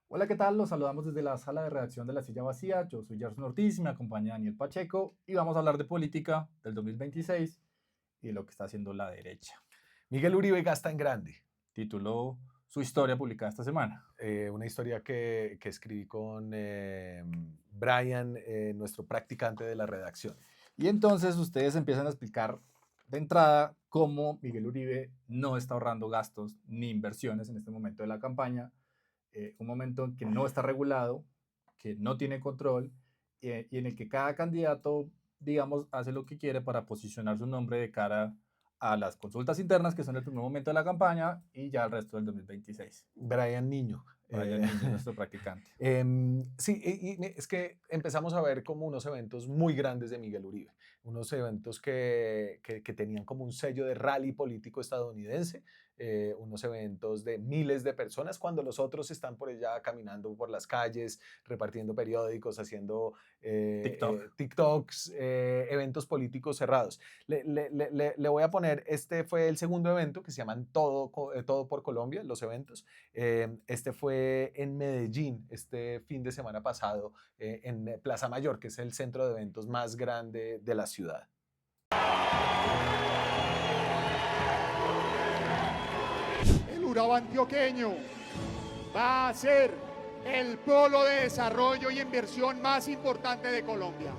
Hola, ¿qué tal? Los saludamos desde la sala de redacción de La Silla Vacía. Yo soy Gerson Ortiz y me acompaña Daniel Pacheco y vamos a hablar de política del 2026 y de lo que está haciendo la derecha. Miguel Uribe gasta en grande. Tituló su historia publicada esta semana. Una historia que escribí con Brian, nuestro practicante de la redacción. Y entonces ustedes empiezan a explicar de entrada cómo Miguel Uribe no está ahorrando gastos ni inversiones en este momento de la campaña, un momento en que no está regulado, que no tiene control y en el que cada candidato, digamos, hace lo que quiere para posicionar su nombre de cara a las consultas internas, que son el primer momento de la campaña, y ya el resto del 2026. Brian Niño. Brian Niño, nuestro practicante. Sí, es que empezamos a ver como unos eventos muy grandes de Miguel Uribe, unos eventos que tenían como un sello de rally político estadounidense, unos eventos de miles de personas cuando los otros están por allá caminando por las calles, repartiendo periódicos, haciendo TikTok. TikToks, eventos políticos cerrados. Le voy a poner, este fue el segundo evento que se llaman Todo por Colombia, los eventos. Este fue en Medellín, este fin de semana pasado, en Plaza Mayor, que es el centro de eventos más grande de la ciudad. El Urabá antioqueño va a ser el polo de desarrollo y inversión más importante de Colombia.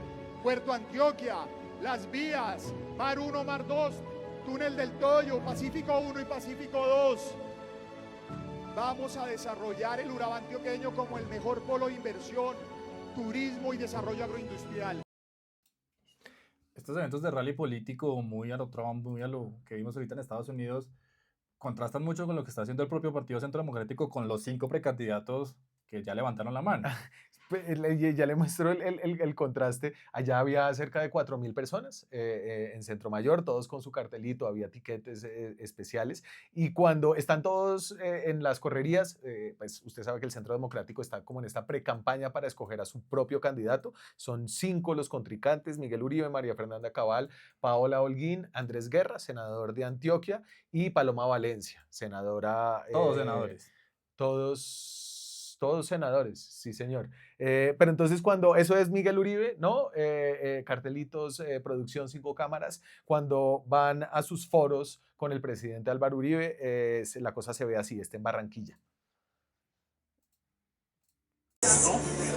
Puerto Antioquia, las vías, Mar 1, Mar 2, Túnel del Toyo, Pacífico 1 y Pacífico 2. Vamos a desarrollar el Urabá antioqueño como el mejor polo de inversión, turismo y desarrollo agroindustrial. Estos eventos de rally político, muy a lo Trump, muy a lo que vimos ahorita en Estados Unidos, contrastan mucho con lo que está haciendo el propio Partido Centro Democrático con los 5 precandidatos que ya levantaron la mano. Pues, ya le muestro el contraste. Allá había cerca de 4.000 personas en Centro Mayor, todos con su cartelito, había tiquetes especiales. Y cuando están todos en las correrías, pues usted sabe que el Centro Democrático está como en esta pre-campaña para escoger a su propio candidato. Son 5 los contrincantes: Miguel Uribe, María Fernanda Cabal, Paola Holguín, Andrés Guerra, senador de Antioquia, y Paloma Valencia, senadora. Todos senadores. Todos senadores, sí señor. Pero entonces cuando eso es Miguel Uribe, ¿no? Cartelitos, producción 5 cámaras, cuando van a sus foros con el presidente Álvaro Uribe, la cosa se ve así, está en Barranquilla.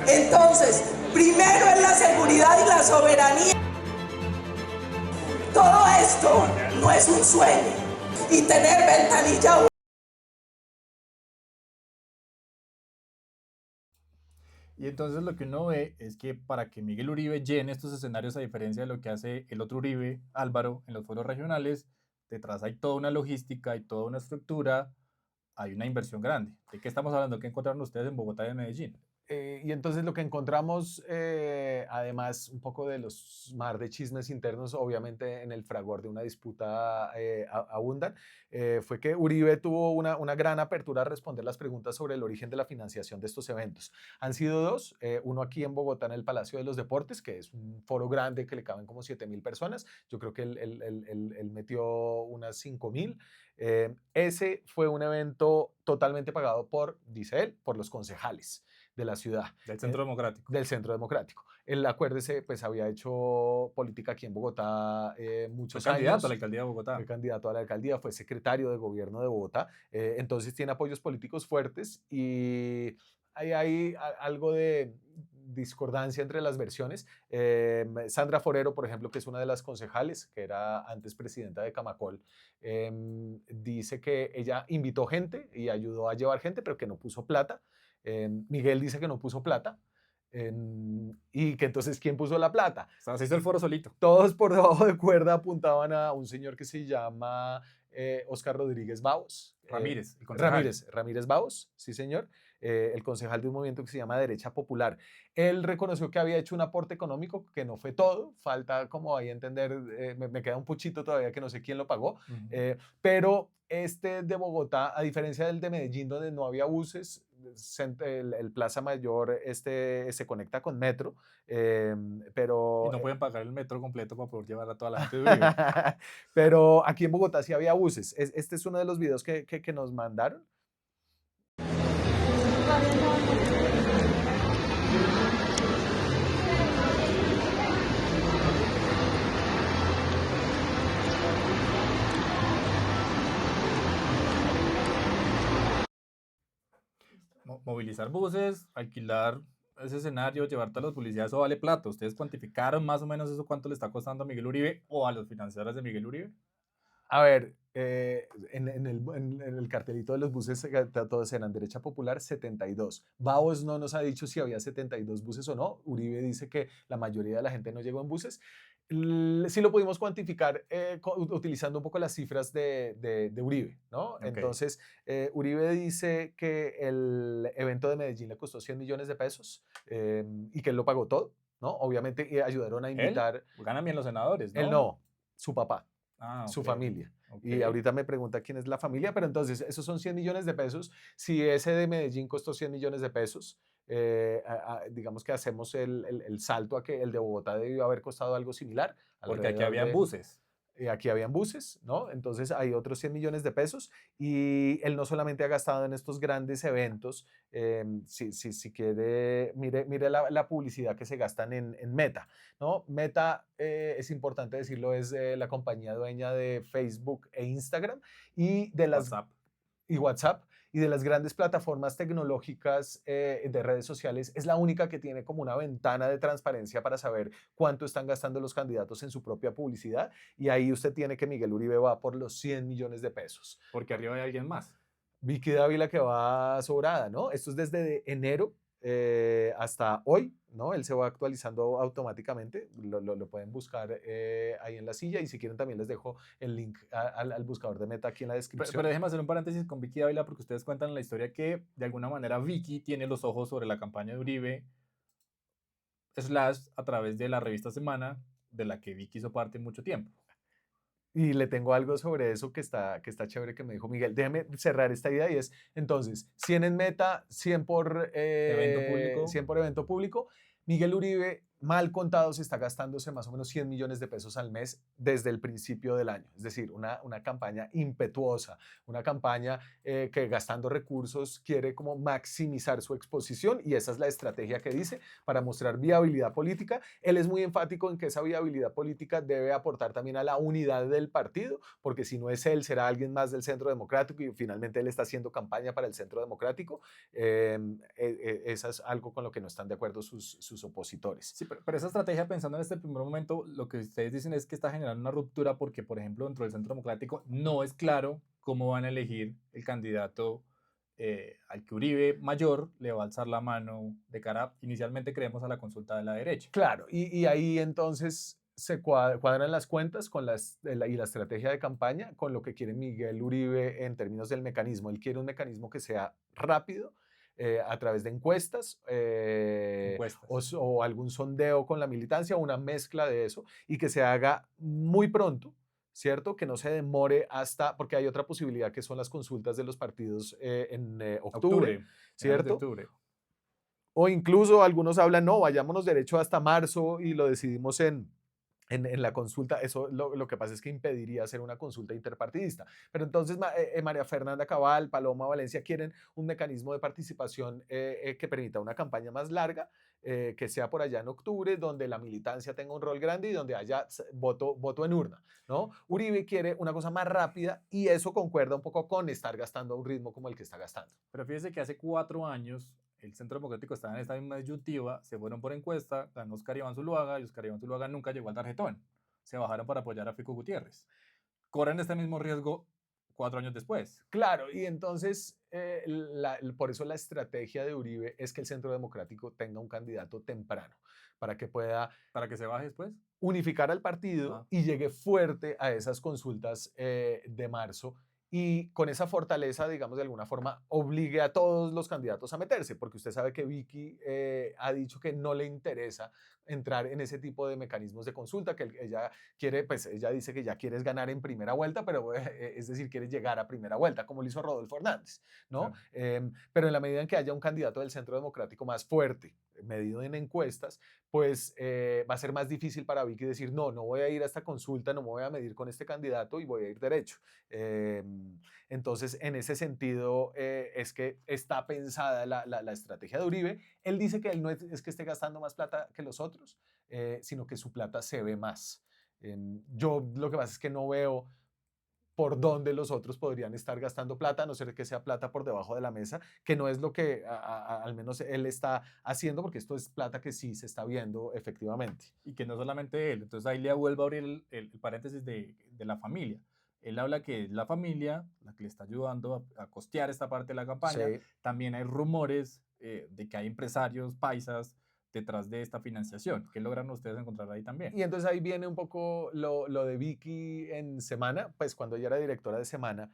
Entonces, primero es la seguridad y la soberanía. Todo esto no es un sueño. Y tener ventanilla. Y entonces lo que uno ve es que para que Miguel Uribe llene estos escenarios, a diferencia de lo que hace el otro Uribe, Álvaro, en los foros regionales, detrás hay toda una logística, hay toda una estructura, hay una inversión grande. ¿De qué estamos hablando? ¿Qué encontraron ustedes en Bogotá y en Medellín? Y entonces lo que encontramos, además un poco de los mar de chismes internos, obviamente en el fragor de una disputa abundan, fue que Uribe tuvo una gran apertura a responder las preguntas sobre el origen de la financiación de estos eventos. Han sido dos, uno aquí en Bogotá en el Palacio de los Deportes, que es un foro grande que le caben como 7.000 personas. Yo creo que él metió unas 5.000. Ese fue un evento totalmente pagado por, dice él, por los concejales de la ciudad, Del Centro Democrático. del Centro Democrático. Él, acuérdese, pues había hecho política aquí en Bogotá Fue muchos candidato a la años, alcaldía de Bogotá. fue candidato a la alcaldía, fue secretario de gobierno de Bogotá, entonces tiene apoyos políticos fuertes y hay algo de discordancia entre las versiones. Sandra Forero, por ejemplo, que es una de las concejales, que era antes presidenta de Camacol, dice que ella invitó gente y ayudó a llevar gente, pero que no puso plata. Miguel dice que no puso plata. Y que entonces, ¿quién puso la plata? O sea, se hizo el foro solito. Todos por debajo de cuerda apuntaban a un señor que se llama Oscar Rodríguez Baus. Ramírez, el concejal. Ramírez Baus, sí señor, el concejal de un movimiento que se llama Derecha Popular. Él reconoció que había hecho un aporte económico, que no fue todo, falta como ahí entender, me queda un puchito todavía que no sé quién lo pagó, pero este de Bogotá, a diferencia del de Medellín, donde no había buses, el Plaza Mayor se conecta con metro, Y pero no pueden pagar el metro completo para poder llevar a toda la gente de Uribe. pero aquí en Bogotá sí había buses. Este es uno de los videos que nos mandaron. Movilizar buses, alquilar ese escenario, llevarte a los policías, eso vale plata. ¿Ustedes cuantificaron más o menos eso cuánto le está costando a Miguel Uribe o a los financieros de Miguel Uribe? A ver, en el cartelito de los buses todos eran Derecha Popular 72. Baos no nos ha dicho si había 72 buses o no. Uribe dice que la mayoría de la gente no llegó en buses. Sí lo pudimos cuantificar utilizando un poco las cifras de Uribe, ¿no? Okay. Entonces, Uribe dice que el evento de Medellín le costó 100 millones de pesos y que él lo pagó todo, ¿no? Obviamente ayudaron a invitar. ¿Él? Ganan bien los senadores, ¿no? Él no, su papá. Su Ok, familia. ok. Y ahorita me pregunta quién es la familia, pero entonces esos son 100 millones de pesos. Si ese de Medellín costó 100 millones de pesos, digamos que hacemos el salto a que el de Bogotá debió haber costado algo similar. Porque aquí alrededor habían de- buses. Aquí habían buses, ¿no? Entonces hay otros 100 millones de pesos y él no solamente ha gastado en estos grandes eventos, si quiere, mire la publicidad que se gastan en Meta, ¿no? Meta, es importante decirlo, es la compañía dueña de Facebook e Instagram y de las WhatsApp. y WhatsApp y de las grandes plataformas tecnológicas de redes sociales, es la única que tiene como una ventana de transparencia para saber cuánto están gastando los candidatos en su propia publicidad. Y ahí usted tiene que Miguel Uribe va por los 100 millones de pesos. Porque arriba hay alguien más. Vicky Dávila que va sobrada, ¿no? Esto es desde enero hasta hoy, ¿no? Él se va actualizando automáticamente, lo pueden buscar ahí en la silla y si quieren también les dejo el link al buscador de Meta aquí en la descripción. Pero déjeme hacer un paréntesis con Vicky Dávila porque ustedes cuentan la historia que de alguna manera Vicky tiene los ojos sobre la campaña de Uribe, a través de la revista Semana, de la que Vicky hizo parte mucho tiempo. Y le tengo algo sobre eso que está chévere que me dijo Miguel. Déjeme cerrar esta idea y es, entonces, 100 en Meta, 100 por, Evento público. 100 por evento público. Miguel Uribe, mal contados, está gastándose más o menos 100 millones de pesos al mes desde el principio del año. Es decir, una campaña impetuosa, una campaña que gastando recursos quiere como maximizar su exposición y esa es la estrategia que dice para mostrar viabilidad política. Él es muy enfático en que esa viabilidad política debe aportar también a la unidad del partido, porque si no es él, será alguien más del Centro Democrático y finalmente él está haciendo campaña para el Centro Democrático. Eso es algo con lo que no están de acuerdo sus opositores. Sí, pero esa estrategia, pensando en este primer momento, lo que ustedes dicen es que está generando una ruptura porque, por ejemplo, dentro del Centro Democrático no es claro cómo van a elegir el candidato al que Uribe mayor le va a alzar la mano de cara, inicialmente creemos, a la consulta de la derecha. Claro, y ahí entonces se cuadran las cuentas con y la estrategia de campaña con lo que quiere Miguel Uribe en términos del mecanismo. Él quiere un mecanismo que sea rápido, a través de encuestas, o algún sondeo con la militancia, una mezcla de eso, y que se haga muy pronto, ¿cierto? Que no se demore hasta, porque hay otra posibilidad que son las consultas de los partidos en octubre, ¿cierto? Octubre. O incluso algunos hablan, no, vayámonos derecho hasta marzo y lo decidimos en la consulta. Eso lo que pasa es que impediría hacer una consulta interpartidista. Pero entonces María Fernanda Cabal, Paloma Valencia quieren un mecanismo de participación que permita una campaña más larga, que sea por allá en octubre, donde la militancia tenga un rol grande y donde haya voto en urna, ¿no? Uribe quiere una cosa más rápida y eso concuerda un poco con estar gastando a un ritmo como el que está gastando. Pero fíjese que hace 4 años el Centro Democrático estaba en esta misma disyuntiva, se fueron por encuesta, ganó Oscar Iván Zuluaga y Oscar Iván Zuluaga nunca llegó al tarjetón. Se bajaron para apoyar a Fico Gutiérrez. Corren este mismo riesgo 4 años después. Claro, y entonces por eso la estrategia de Uribe es que el Centro Democrático tenga un candidato temprano para que pueda ¿Para que se baje después? unificar al partido y llegue fuerte a esas consultas de marzo y con esa fortaleza, digamos, de alguna forma, obligue a todos los candidatos a meterse, porque usted sabe que Vicky ha dicho que no le interesa entrar en ese tipo de mecanismos de consulta, que ella quiere, pues ella dice que ya quiere ganar en primera vuelta, pero es decir, quiere llegar a primera vuelta, como lo hizo Rodolfo Hernández, ¿no? Claro. Pero en la medida en que haya un candidato del Centro Democrático más fuerte, medido en encuestas, pues va a ser más difícil para Vicky decir, no voy a ir a esta consulta, no me voy a medir con este candidato y voy a ir derecho. Entonces, en ese sentido, es que está pensada la estrategia de Uribe. Él dice que él no es que esté gastando más plata que los otros, sino que su plata se ve más. Yo lo que pasa es que no veo por dónde los otros podrían estar gastando plata, a no ser que sea plata por debajo de la mesa, que no es lo que al menos él está haciendo, porque esto es plata que sí se está viendo efectivamente. Y que no solamente él. Entonces ahí le vuelvo a abrir el paréntesis de la familia. Él habla que es la familia la que le está ayudando a costear esta parte de la campaña. Sí. También hay rumores de que hay empresarios paisas detrás de esta financiación. ¿Qué logran ustedes encontrar ahí también? Y entonces ahí viene un poco lo de Vicky en Semana, pues cuando ella era directora de Semana.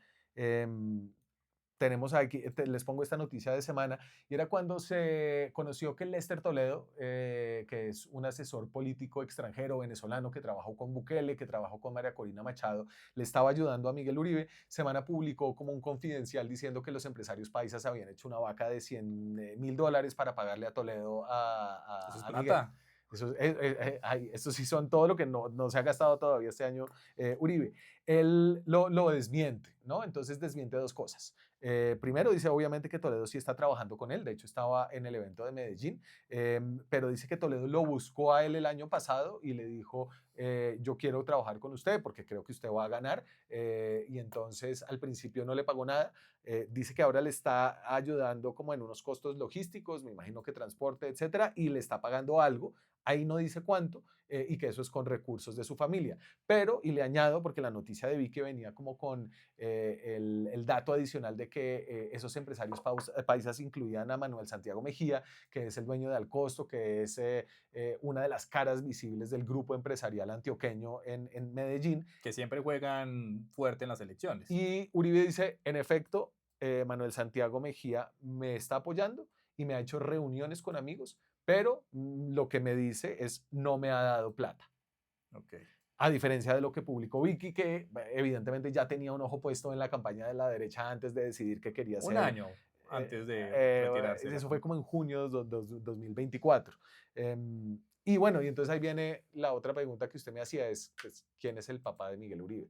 Tenemos aquí, les pongo esta noticia de Semana, y era cuando se conoció que Lester Toledo, que es un asesor político extranjero venezolano que trabajó con Bukele, que trabajó con María Corina Machado, le estaba ayudando a Miguel Uribe. Semana publicó como un confidencial diciendo que los empresarios paisas habían hecho una vaca de $100.000 para pagarle a Toledo Eso es a Miguel. plata. Eso sí son todo lo que no se ha gastado todavía este año Uribe. Él lo desmiente, ¿no? Entonces desmiente dos cosas. Primero dice obviamente que Toledo sí está trabajando con él, de hecho estaba en el evento de Medellín, pero dice que Toledo lo buscó a él el año pasado y le dijo, yo quiero trabajar con usted porque creo que usted va a ganar, y entonces al principio no le pagó nada. Dice que ahora le está ayudando como en unos costos logísticos, me imagino que transporte, etcétera, y le está pagando algo. Ahí no dice cuánto, y que eso es con recursos de su familia. Pero, y le añado, porque la noticia de Vicky venía como con el dato adicional de que esos empresarios paisas incluían a Manuel Santiago Mejía, que es el dueño de Alcosto, que es una de las caras visibles del grupo empresarial antioqueño en Medellín. Que siempre juegan fuerte en las elecciones. Y Uribe dice, en efecto, Manuel Santiago Mejía me está apoyando y me ha hecho reuniones con amigos, pero lo que me dice es no me ha dado plata. Okay. A diferencia de lo que publicó Vicky, que evidentemente ya tenía un ojo puesto en la campaña de la derecha antes de decidir qué quería hacer. Un año antes de retirarse. Eso fue como en junio de 2024. Y bueno, y entonces ahí viene la otra pregunta que usted me hacía, es pues, ¿quién es el papá de Miguel Uribe?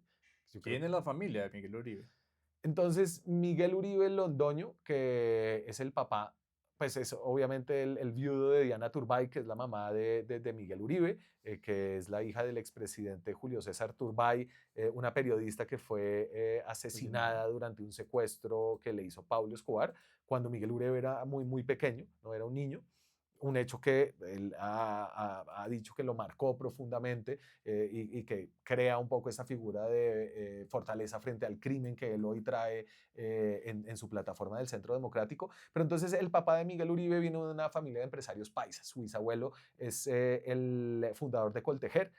¿Quién es la familia de Miguel Uribe? Entonces, Miguel Uribe Londoño, que es el papá, pues es obviamente el viudo de Diana Turbay, que es la mamá de Miguel Uribe, que es la hija del expresidente Julio César Turbay, una periodista que fue asesinada durante un secuestro que le hizo Pablo Escobar, cuando Miguel Uribe era muy, muy pequeño, no era un niño. Un hecho que él ha dicho que lo marcó profundamente, y que crea un poco esa figura de fortaleza frente al crimen que él hoy trae en su plataforma del Centro Democrático. Pero entonces el papá de Miguel Uribe vino de una familia de empresarios paisas. Su bisabuelo es el fundador de Coltejer,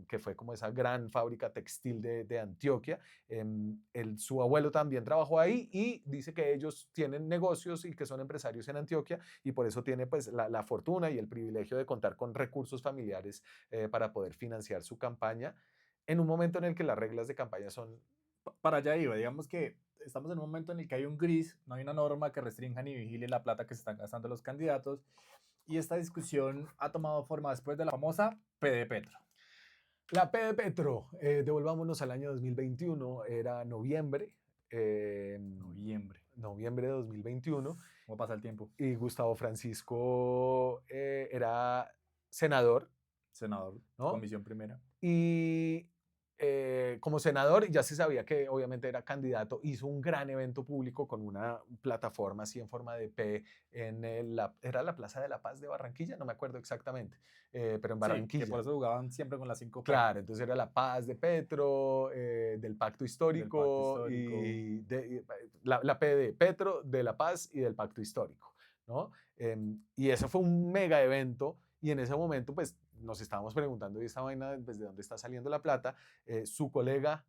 que fue como esa gran fábrica textil de Antioquia. Su abuelo también trabajó ahí y dice que ellos tienen negocios y que son empresarios en Antioquia, y por eso tiene pues la fortuna y el privilegio de contar con recursos familiares para poder financiar su campaña en un momento en el que las reglas de campaña son... Para allá iba, digamos que estamos en un momento en el que hay un gris, no hay una norma que restrinja ni vigile la plata que se están gastando los candidatos, y esta discusión ha tomado forma después de la famosa P de Petro. La P de Petro, devolvámonos al año 2021, era noviembre. Noviembre de 2021. ¿Cómo pasa el tiempo? Y Gustavo Francisco era senador. Senador, ¿no? Comisión Primera. Y como senador, ya se sabía que obviamente era candidato, hizo un gran evento público con una plataforma así en forma de P era la Plaza de la Paz de Barranquilla, no me acuerdo exactamente, pero en Barranquilla. Sí, que por eso jugaban siempre con las 5 P. Claro, entonces era la Paz de Petro, del Pacto Histórico, y la P de Petro, de la Paz y del Pacto Histórico, ¿no? Y eso fue un mega evento. Y en ese momento, pues, nos estábamos preguntando, ¿y esta vaina, pues, de dónde está saliendo la plata? Su colega,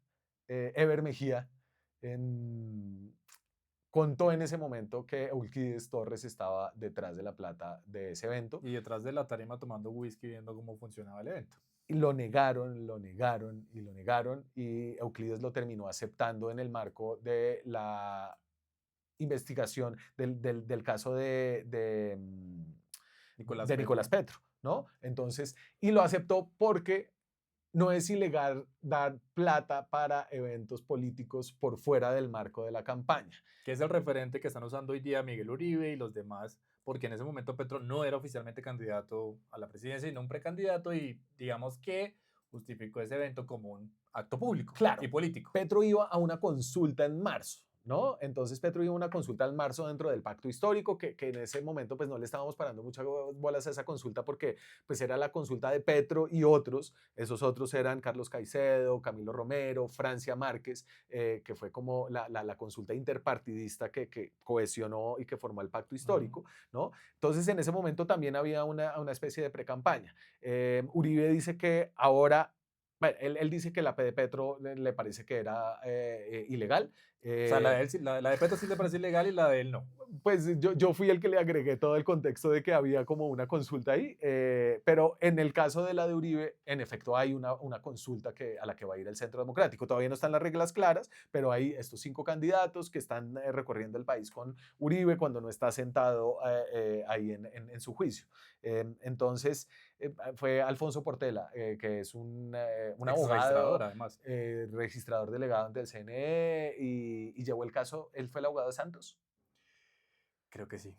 Ever Mejía, contó en ese momento que Euclides Torres estaba detrás de la plata de ese evento. Y detrás de la tarima tomando whisky, viendo cómo funcionaba el evento. Y lo negaron, y Euclides lo terminó aceptando en el marco de la investigación del caso de Nicolás Petro, ¿no? Entonces, y lo aceptó porque no es ilegal dar plata para eventos políticos por fuera del marco de la campaña. Que es el referente que están usando hoy día Miguel Uribe y los demás, porque en ese momento Petro no era oficialmente candidato a la presidencia, sino un precandidato y digamos que justificó ese evento como un acto público Claro, y político. Petro iba a una consulta en marzo, ¿no? Entonces Petro iba a una consulta en marzo dentro del pacto histórico, que en ese momento pues no le estábamos parando muchas bolas a esa consulta porque pues era la consulta de Petro y otros, esos otros eran Carlos Caicedo, Camilo Romero, Francia Márquez, que fue como la consulta interpartidista que cohesionó y que formó el pacto histórico, ¿no? Entonces en ese momento también había una especie de precampaña. Uribe dice que ahora... Bueno, él dice que la P de Petro le parece que era ilegal. O sea, la de, él, la de Petro sí le parece ilegal y la de él no. Pues yo fui el que le agregué todo el contexto de que había como una consulta ahí, pero en el caso de la de Uribe, en efecto hay una consulta a la que va a ir el Centro Democrático. Todavía no están las reglas claras, pero hay estos 5 candidatos que están recorriendo el país con Uribe cuando no está sentado ahí en su juicio. Entonces, fue Alfonso Portela, que es un abogado, además. registrador delegado ante el CNE y llevó el caso, él fue el abogado de Santos. Creo que sí.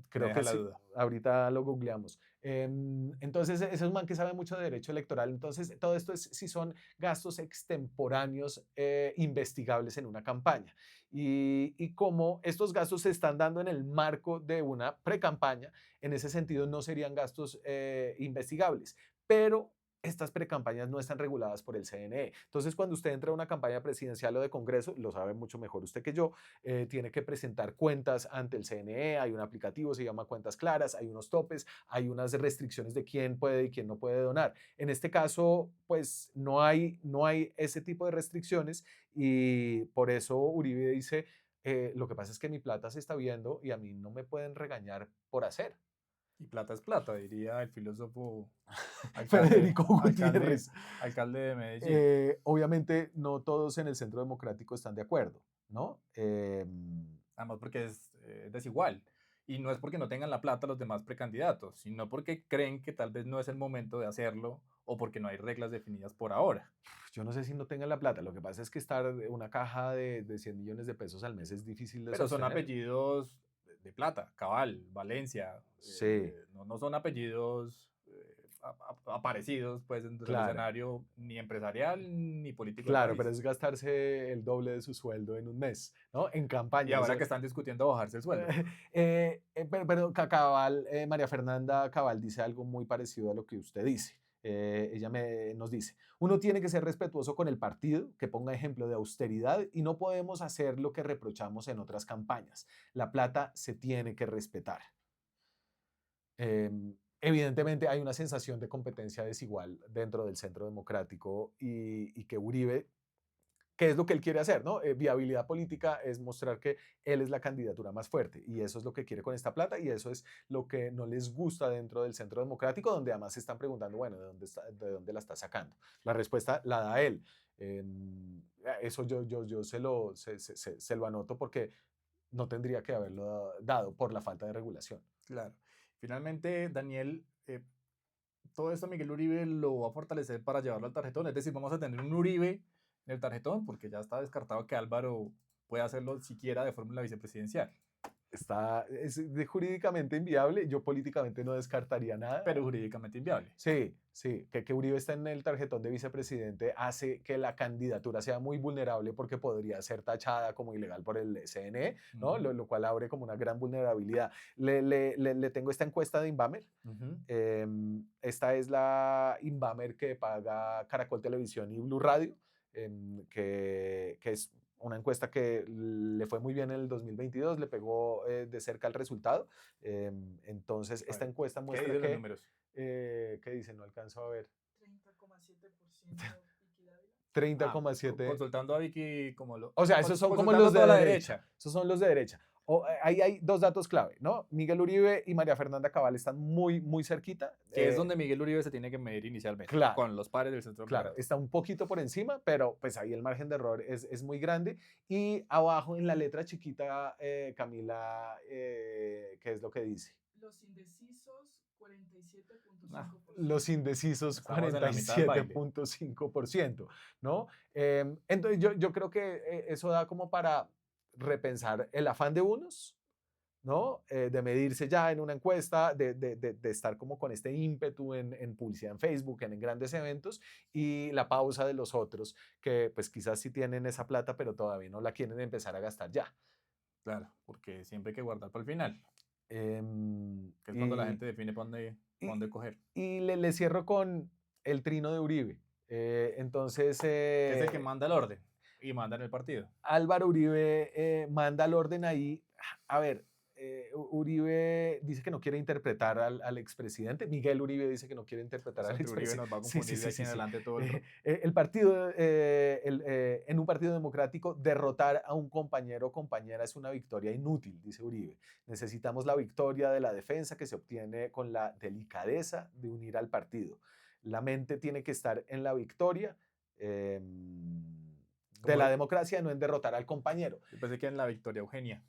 Creo que sí. Duda. Ahorita lo googleamos. Entonces, ese es un man que sabe mucho de derecho electoral. Entonces, todo esto es si son gastos extemporáneos investigables en una campaña. Y como estos gastos se están dando en el marco de una precampaña, en ese sentido no serían gastos investigables. Pero estas precampañas no están reguladas por el CNE. Entonces, cuando usted entra a una campaña presidencial o de Congreso, lo sabe mucho mejor usted que yo, tiene que presentar cuentas ante el CNE, hay un aplicativo, se llama Cuentas Claras, hay unos topes, hay unas restricciones de quién puede y quién no puede donar. En este caso, pues no hay ese tipo de restricciones y por eso Uribe dice, lo que pasa es que mi plata se está viendo y a mí no me pueden regañar por hacer. Y plata es plata, diría el filósofo Federico Gutiérrez. Alcalde de Medellín. Obviamente no todos en el Centro Democrático están de acuerdo, ¿no? Además porque es desigual. Y no es porque no tengan la plata los demás precandidatos, sino porque creen que tal vez no es el momento de hacerlo o porque no hay reglas definidas por ahora. Yo no sé si no tengan la plata. Lo que pasa es que estar una caja de 100 millones de pesos al mes es difícil de Pero sostener. Son apellidos de plata, Cabal, Valencia. Sí. No son apellidos aparecidos pues dentro del escenario ni empresarial ni político. Claro, pero es gastarse el doble de su sueldo en un mes, ¿no? En campaña. Y ahora que están discutiendo bajarse el sueldo. Pero Cabal, María Fernanda Cabal dice algo muy parecido a lo que usted dice. Ella nos dice, uno tiene que ser respetuoso con el partido, que ponga ejemplo de austeridad y no podemos hacer lo que reprochamos en otras campañas. La plata se tiene que respetar. Evidentemente hay una sensación de competencia desigual dentro del Centro Democrático y que Uribe, ¿qué es lo que él quiere hacer? ¿No? Viabilidad política es mostrar que él es la candidatura más fuerte y eso es lo que quiere con esta plata y eso es lo que no les gusta dentro del Centro Democrático, donde además se están preguntando, bueno, ¿de dónde la está sacando? La respuesta la da él. Eso yo se lo anoto porque no tendría que haberlo dado por la falta de regulación. Claro. Finalmente, Daniel, todo esto Miguel Uribe lo va a fortalecer para llevarlo al tarjetón. Es decir, vamos a tener un Uribe en el tarjetón porque ya está descartado que Álvaro pueda hacerlo siquiera de fórmula vicepresidencial. Es jurídicamente inviable, yo políticamente no descartaría nada. Pero jurídicamente inviable. Sí, que Uribe esté en el tarjetón de vicepresidente hace que la candidatura sea muy vulnerable porque podría ser tachada como ilegal por el CNE, ¿no? Lo cual abre como una gran vulnerabilidad. Le tengo esta encuesta de Inbamer. Esta es la Inbamer que paga Caracol Televisión y Blue Radio, que es una encuesta que le fue muy bien en el 2022, le pegó de cerca el resultado. Entonces, esta encuesta muestra ¿Qué dicen los números? ¿Qué dice? No alcanzo a ver. 30,7% Vicky Dávila. 30,7%. Consultando a Vicky como lo... O sea, esos son como los de la derecha. Esos son los de derecha. Ahí hay dos datos clave, ¿no? Miguel Uribe y María Fernanda Cabal están muy, muy cerquita. Que es donde Miguel Uribe se tiene que medir inicialmente, claro, con los pares del centro. Claro, está un poquito por encima, pero pues ahí el margen de error es muy grande. Y abajo en la letra chiquita, Camila, ¿qué es lo que dice? Los indecisos 47.5%. Los indecisos, Estamos en la mitad del baile. 47.5%, ¿no? Entonces yo creo que eso da como para repensar el afán de unos, ¿no? De medirse ya en una encuesta, de estar como con este ímpetu en publicidad en Facebook, en grandes eventos, y la pausa de los otros, que pues quizás sí tienen esa plata, pero todavía no la quieren empezar a gastar ya. Claro, porque siempre hay que guardar para el final, Em, que es cuando la y- gente define para dónde coger. Y le cierro con el trino de Uribe. Entonces, Que es el que manda el orden y manda en el partido. Álvaro Uribe manda el orden ahí. A ver, Uribe dice que no quiere interpretar al expresidente. Miguel Uribe dice que no quiere O interpretar sea, al que Uribe expresidente. nos va a Sí, confundir sí, de sí, aquí en sí, sí. adelante todo el El partido, en un partido democrático, derrotar a un compañero o compañera es una victoria inútil, dice Uribe. Necesitamos la victoria de la defensa que se obtiene con la delicadeza de unir al partido. La mente tiene que estar en la victoria de Como la el- democracia, no en derrotar al compañero. Yo pensé que en la Victoria Eugenia.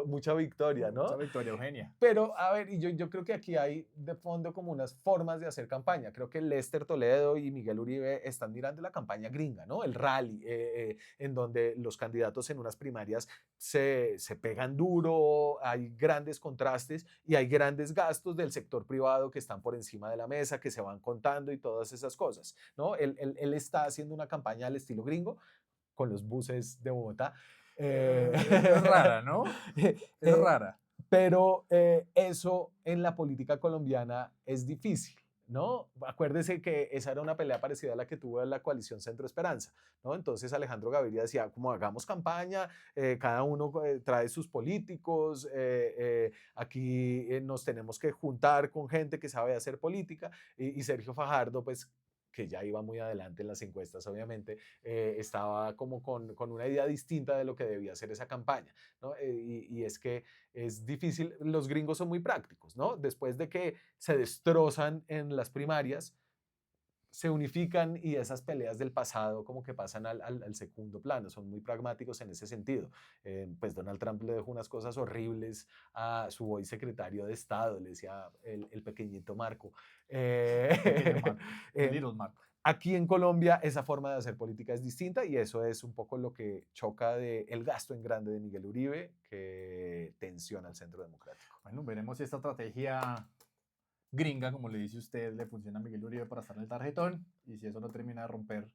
Mucha victoria, Esa ¿no? Victoria Eugenia. Pero, a ver, y yo creo que aquí hay de fondo como unas formas de hacer campaña. Creo que Lester Toledo y Miguel Uribe están mirando la campaña gringa, ¿no? El rally, en donde los candidatos en unas primarias se pegan duro, hay grandes contrastes y hay grandes gastos del sector privado que están por encima de la mesa, que se van contando y todas esas cosas, ¿no? Él está haciendo una campaña al estilo gringo con los buses de Bogotá. Es rara, ¿no? Es rara. Pero eso en la política colombiana es difícil, ¿no? Acuérdese que esa era una pelea parecida a la que tuvo la coalición Centro Esperanza, ¿no? Entonces Alejandro Gaviria decía, como hagamos campaña, cada uno trae sus políticos, aquí nos tenemos que juntar con gente que sabe hacer política, y Sergio Fajardo, pues que ya iba muy adelante en las encuestas, obviamente, estaba como con una idea distinta de lo que debía ser esa campaña, ¿no? Y es que es difícil, los gringos son muy prácticos, ¿no? Después de que se destrozan en las primarias, se unifican y esas peleas del pasado como que pasan al segundo plano, son muy pragmáticos en ese sentido. Pues Donald Trump le dejó unas cosas horribles a su hoy secretario de Estado, le decía el pequeñito Marco. Pequeño Marco. eh, Little Marco. Aquí en Colombia esa forma de hacer política es distinta y eso es un poco lo que choca del gasto en grande de Miguel Uribe, que tensiona al centro democrático. Bueno, veremos si esta estrategia gringa, como le dice usted, le funciona a Miguel Uribe para estar en el tarjetón y si eso no termina de romper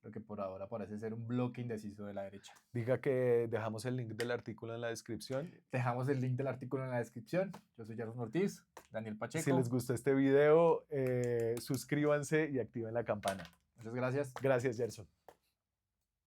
lo que por ahora parece ser un bloque indeciso de la derecha. Diga que dejamos el link del artículo en la descripción. Dejamos el link del artículo en la descripción. Yo soy Gerson Ortiz, Daniel Pacheco. Si les gustó este video, suscríbanse y activen la campana. Muchas gracias. Gracias, Gerson.